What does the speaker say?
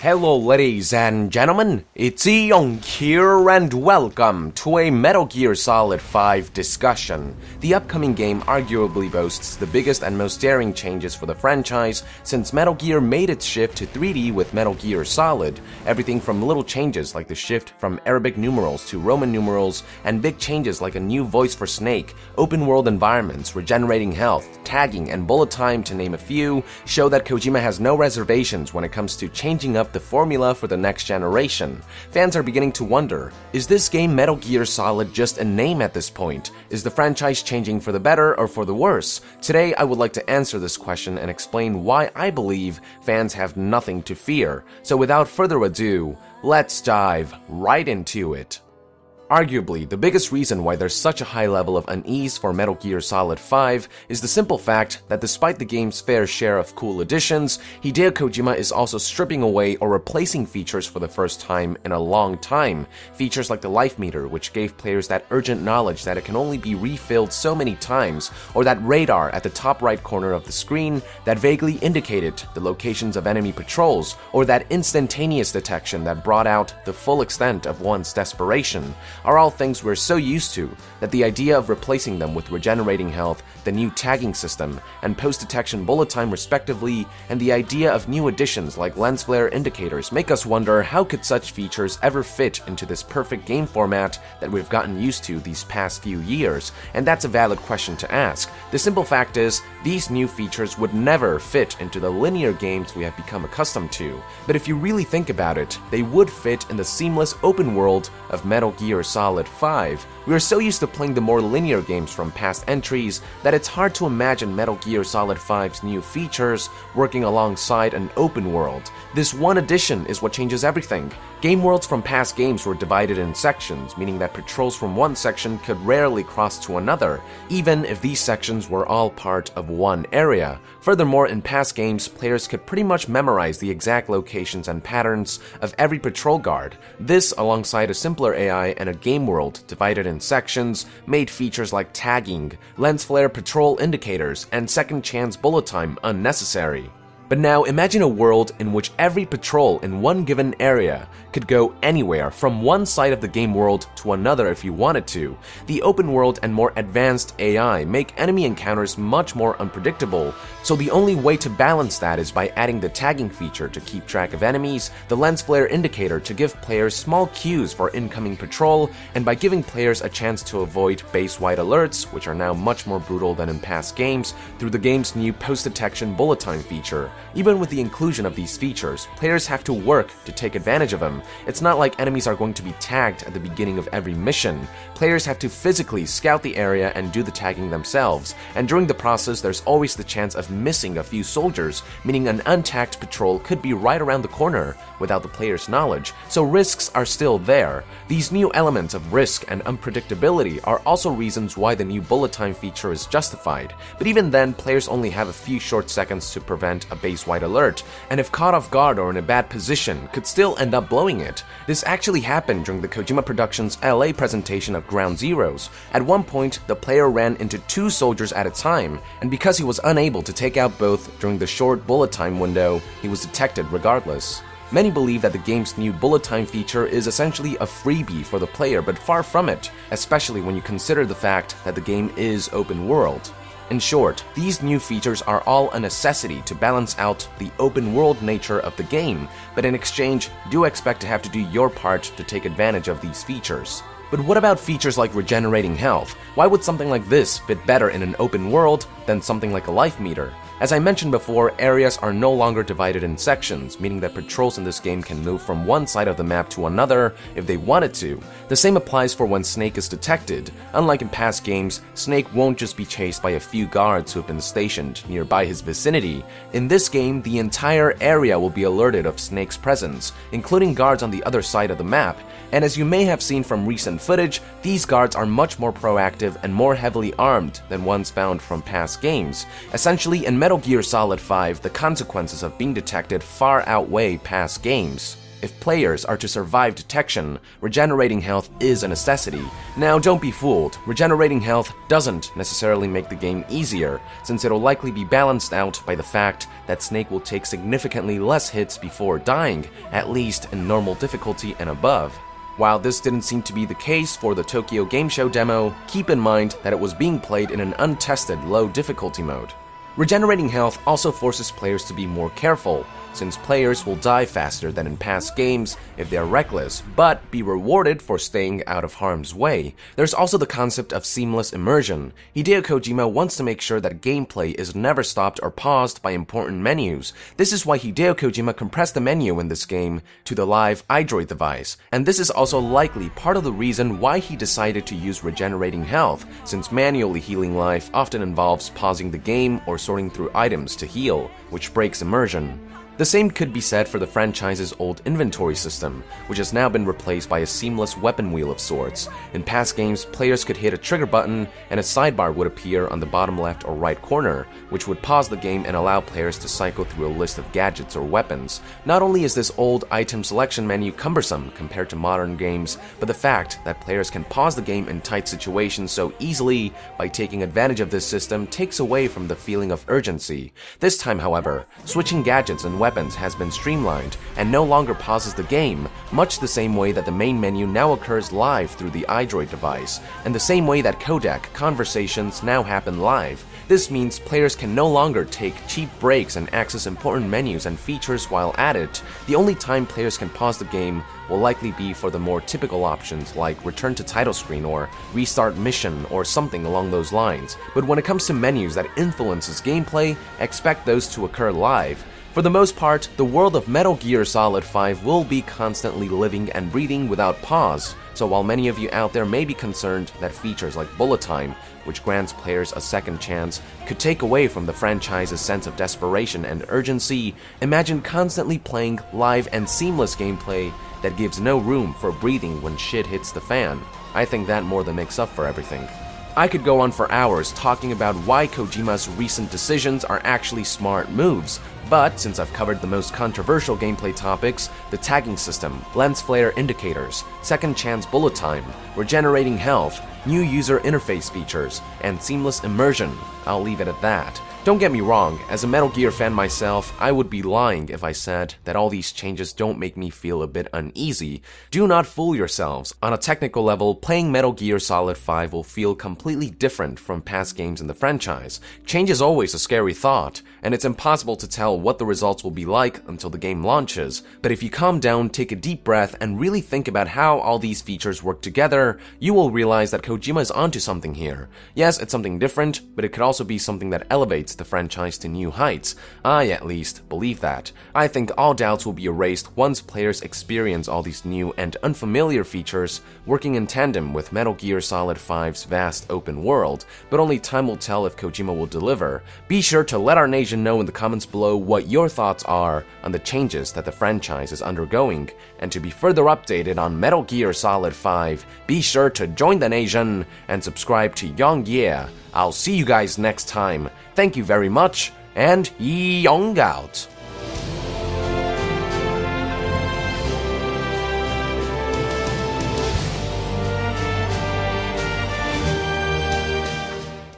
Hello ladies and gentlemen, it's Young here and welcome to a Metal Gear Solid 5 discussion. The upcoming game arguably boasts the biggest and most daring changes for the franchise since Metal Gear made its shift to 3D with Metal Gear Solid. Everything from little changes like the shift from Arabic numerals to Roman numerals, and big changes like a new voice for Snake, open world environments, regenerating health, tagging, and bullet time to name a few, show that Kojima has no reservations when it comes to changing up the formula for the next generation. Fans are beginning to wonder, is this game Metal Gear Solid just a name at this point? Is the franchise changing for the better or for the worse? Today I would like to answer this question and explain why I believe fans have nothing to fear. So without further ado, let's dive right into it. Arguably, the biggest reason why there's such a high level of unease for Metal Gear Solid 5 is the simple fact that despite the game's fair share of cool additions, Hideo Kojima is also stripping away or replacing features for the first time in a long time. Features like the life meter, which gave players that urgent knowledge that it can only be refilled so many times, or that radar at the top right corner of the screen that vaguely indicated the locations of enemy patrols, or that instantaneous detection that brought out the full extent of one's desperation, are all things we're so used to that the idea of replacing them with regenerating health, the new tagging system, and post-detection bullet time respectively, and the idea of new additions like lens flare indicators make us wonder how could such features ever fit into this perfect game format that we've gotten used to these past few years, and that's a valid question to ask. The simple fact is, these new features would never fit into the linear games we have become accustomed to, but if you really think about it, they would fit in the seamless open world of Metal Gear Solid 5. We are so used to playing the more linear games from past entries that it's hard to imagine Metal Gear Solid 5's new features working alongside an open world. This one addition is what changes everything. Game worlds from past games were divided in sections, meaning that patrols from one section could rarely cross to another, even if these sections were all part of one area. Furthermore, in past games, players could pretty much memorize the exact locations and patterns of every patrol guard. This, alongside a simpler AI and a game world divided in sections, made features like tagging, lens flare patrol indicators, and second chance bullet time unnecessary. But now imagine a world in which every patrol in one given area could go anywhere from one side of the game world to another if you wanted to. The open world and more advanced AI make enemy encounters much more unpredictable, so the only way to balance that is by adding the tagging feature to keep track of enemies, the lens flare indicator to give players small cues for incoming patrol, and by giving players a chance to avoid base-wide alerts, which are now much more brutal than in past games, through the game's new post-detection bullet time feature. Even with the inclusion of these features, players have to work to take advantage of them. It's not like enemies are going to be tagged at the beginning of every mission. Players have to physically scout the area and do the tagging themselves, and during the process there's always the chance of missing a few soldiers, meaning an untagged patrol could be right around the corner without the player's knowledge, so risks are still there. These new elements of risk and unpredictability are also reasons why the new bullet time feature is justified, but even then players only have a few short seconds to prevent a base-wide alert, and if caught off guard or in a bad position, could still end up blowing it. This actually happened during the Kojima Productions LA presentation of Ground Zeroes. At one point, the player ran into 2 soldiers at a time, and because he was unable to take out both during the short bullet time window, he was detected regardless. Many believe that the game's new bullet time feature is essentially a freebie for the player, but far from it, especially when you consider the fact that the game is open world. In short, these new features are all a necessity to balance out the open world nature of the game, but in exchange, do expect to have to do your part to take advantage of these features. But what about features like regenerating health? Why would something like this fit better in an open world than something like a life meter? As I mentioned before, areas are no longer divided in sections, meaning that patrols in this game can move from one side of the map to another if they wanted to. The same applies for when Snake is detected. Unlike in past games, Snake won't just be chased by a few guards who have been stationed nearby his vicinity. In this game, the entire area will be alerted of Snake's presence, including guards on the other side of the map, and as you may have seen from recent footage, these guards are much more proactive and more heavily armed than ones found from past games. Essentially, in Metal Gear Solid 5, the consequences of being detected far outweigh past games. if players are to survive detection, regenerating health is a necessity. Now, don't be fooled, regenerating health doesn't necessarily make the game easier, since it'll likely be balanced out by the fact that Snake will take significantly less hits before dying, at least in normal difficulty and above. While this didn't seem to be the case for the Tokyo Game Show demo, keep in mind that it was being played in an untested low difficulty mode. Regenerating health also forces players to be more careful, since players will die faster than in past games if they are reckless, but be rewarded for staying out of harm's way. There's also the concept of seamless immersion. Hideo Kojima wants to make sure that gameplay is never stopped or paused by important menus. This is why Hideo Kojima compressed the menu in this game to the live iDroid device, and this is also likely part of the reason why he decided to use regenerating health, since manually healing life often involves pausing the game or sorting through items to heal, which breaks immersion. The same could be said for the franchise's old inventory system, which has now been replaced by a seamless weapon wheel of sorts. In past games, players could hit a trigger button and a sidebar would appear on the bottom left or right corner, which would pause the game and allow players to cycle through a list of gadgets or weapons. Not only is this old item selection menu cumbersome compared to modern games, but the fact that players can pause the game in tight situations so easily by taking advantage of this system takes away from the feeling of urgency. This time, however, switching gadgets and weapons has been streamlined and no longer pauses the game, much the same way that the main menu now occurs live through the iDroid device, and the same way that codec conversations now happen live. This means players can no longer take cheap breaks and access important menus and features while at it. The only time players can pause the game will likely be for the more typical options like return to title screen or restart mission or something along those lines. But when it comes to menus that influences gameplay, expect those to occur live. For the most part, the world of Metal Gear Solid 5 will be constantly living and breathing without pause, so while many of you out there may be concerned that features like bullet time, which grants players a second chance, could take away from the franchise's sense of desperation and urgency, imagine constantly playing live and seamless gameplay that gives no room for breathing when shit hits the fan. I think that more than makes up for everything. I could go on for hours talking about why Kojima's recent decisions are actually smart moves, but since I've covered the most controversial gameplay topics, the tagging system, lens flare indicators, second chance bullet time, regenerating health, new user interface features, and seamless immersion, I'll leave it at that. Don't get me wrong, as a Metal Gear fan myself, I would be lying if I said that all these changes don't make me feel a bit uneasy. Do not fool yourselves. On a technical level, playing Metal Gear Solid 5 will feel completely different from past games in the franchise. Change is always a scary thought, and it's impossible to tell what the results will be like until the game launches. But if you calm down, take a deep breath, and really think about how all these features work together, you will realize that Kojima is onto something here. Yes, it's something different, but it could also be something that elevates the franchise to new heights. I, at least, believe that. I think all doubts will be erased once players experience all these new and unfamiliar features working in tandem with Metal Gear Solid 5's vast open world, but only time will tell if Kojima will deliver. Be sure to let our nation know in the comments below what your thoughts are on the changes that the franchise is undergoing, and to be further updated on Metal Gear Solid 5, be sure to join the nation and subscribe to Young Yeah. I'll see you guys next time. Thank you very much, and Yong out.